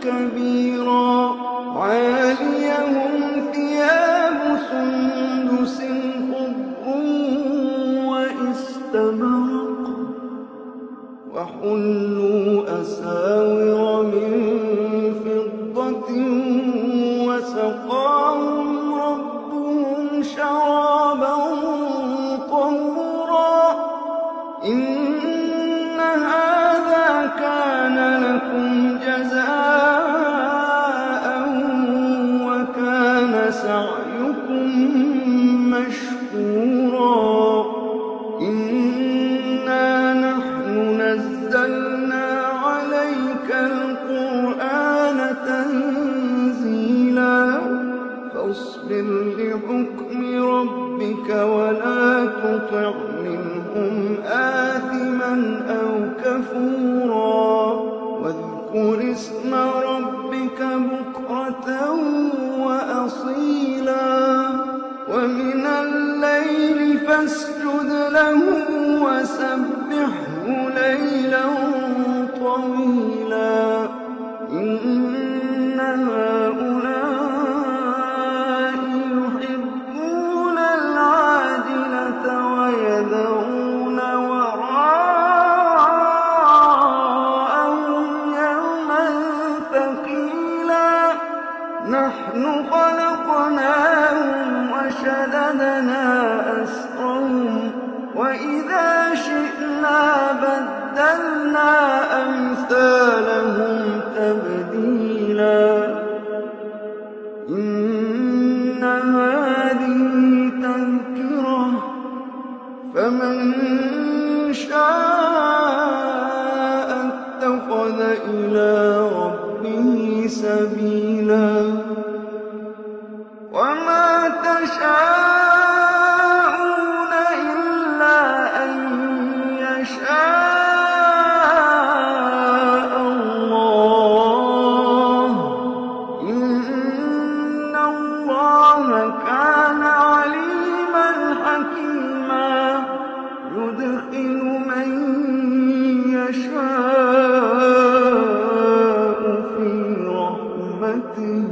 كبيرا عاليهم ثياب سندس خضر واستبرق وحلوا أساور من فضة وسقاهم ربهم شرابا طهورا إن هذا كان لكم جزاء وكان سعيكم مشكورا إنا نحن نزلنا عليك القرآن تنزيلا فاصبر لحكم ربك ولا تطع منهم آثما أو كفورا واذكر اسم ربك بكرة وأصيلا ومن الليل فاسجد له وسبحه ليلا طويلا إن هؤلاء يحبون العاجلة فمن شاء اتخذ إلى ربه سبيلا وما تشاءون إلا أن يشاء الله إن الله كان عليما حكيما يدخل من يشاء في رحمته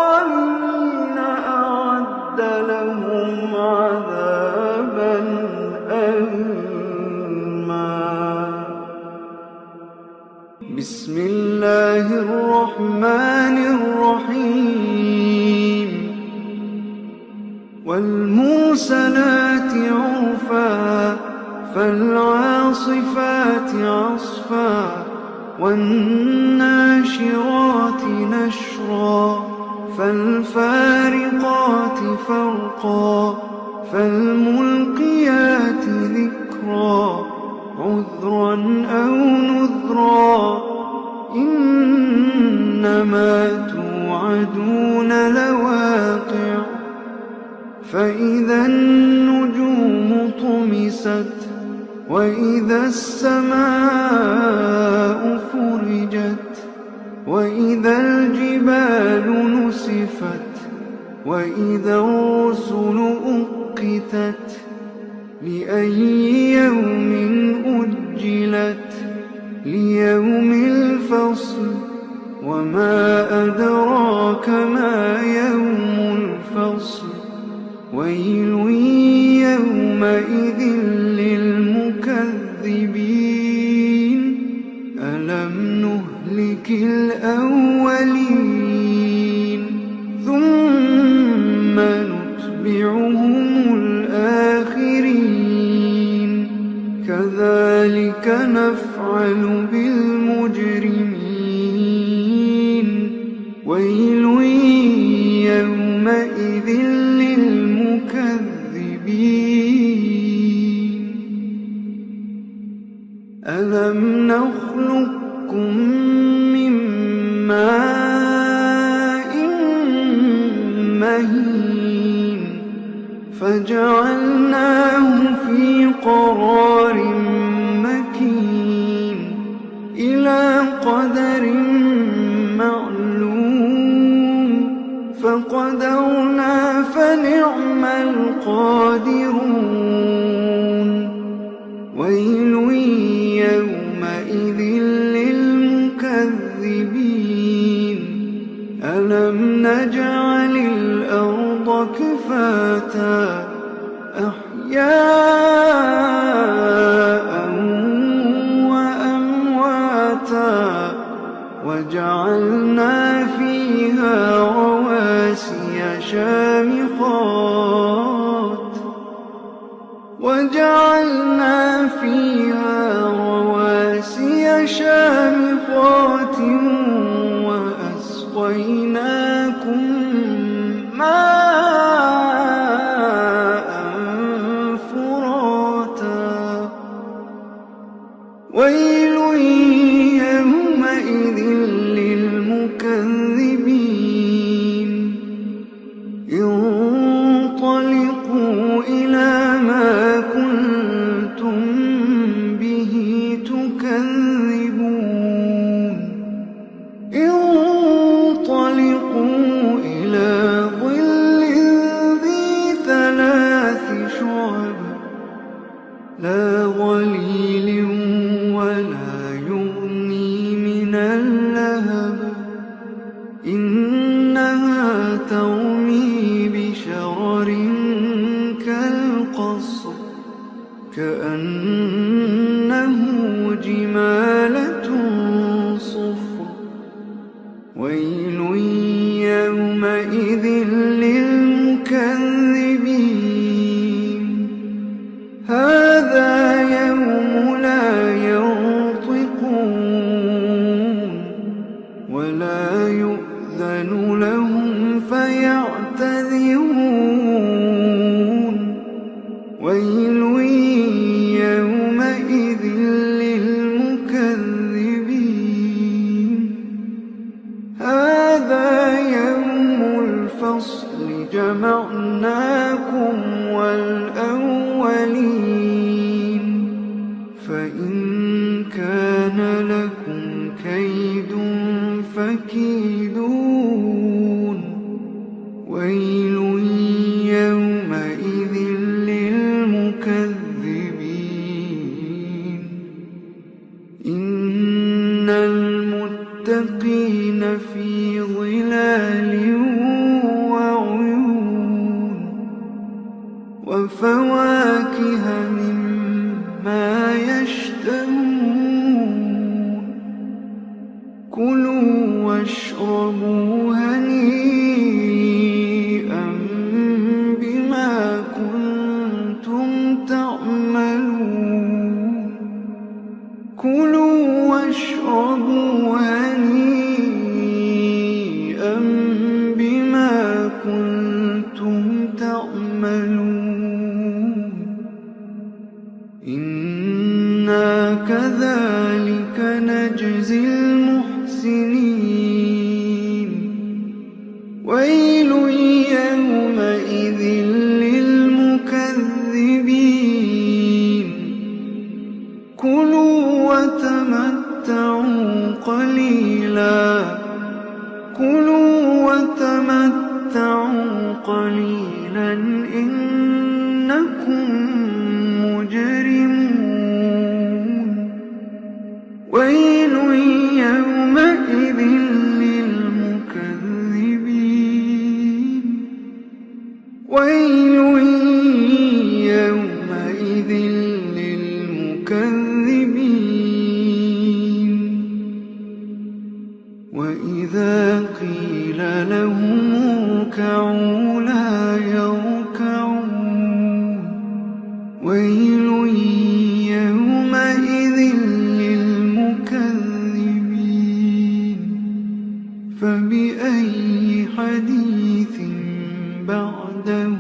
والظالمين أعد لهم عذابا أليما. بسم الله الرحمن الرحيم والمرسلات عرفا فالعاصفات عصفا والناشرات نشرا فالفارقات فرقا فالملقيات ذكرا عذرا أو نذرا إنما توعدون لواقع فإذا النجوم طمست وإذا السماء فرجت وإذا الجبال نسفت وإذا الرسل أقتت لأي يوم أجلت ليوم الفصل وما أدراك ما يوم الفصل ويل يومئذ للمكذبين ألم نهلك الأولين ثم نتبعهم الآخرين كذلك نفعل بالمجرمين ويل يومئذ للمكذبين ألم نخلقكم من ماء مهين فجعلناه في قرار مكين إلى قدر معلوم فقدرنا فنعم القادرون ويل يومئذ للمكذبين ألم نجعل الأرض كفاتا أحياء وأمواتا وجعلنا فيها رواسي شامخات وأسقيناكم ماء فراتا ويل يومئذ للمكذبين انطلقوا إلى ما كنتم به تكذبون انطلقوا إلى ظل ذي ثلاث شعب لا ظليل ولا يغني من اللهب إنها ترمي بشرر الفصل جمعناكم والأولين فإن كان لكم كيد فكيدون ويل يومئذ للمكذبين إن المتقين في ظلال وعيون وفواكه مما يشتهون كلوا واشربوا هنيئا بما كنتم تعملون كلوا واشربوا هنيئا بما كنتم تعملون إنا كذلك نجزي المحسنين ويل يومئذ للمكذبين كلوا وتمتعوا قليلا إنكم مجرمون ويل يومئذ للمكذبين ويل يومئذ للمكذبين وإذا قيل لهم اركعوا لا يركعون ويل يومئذ للمكذبين فبأي حديث بعده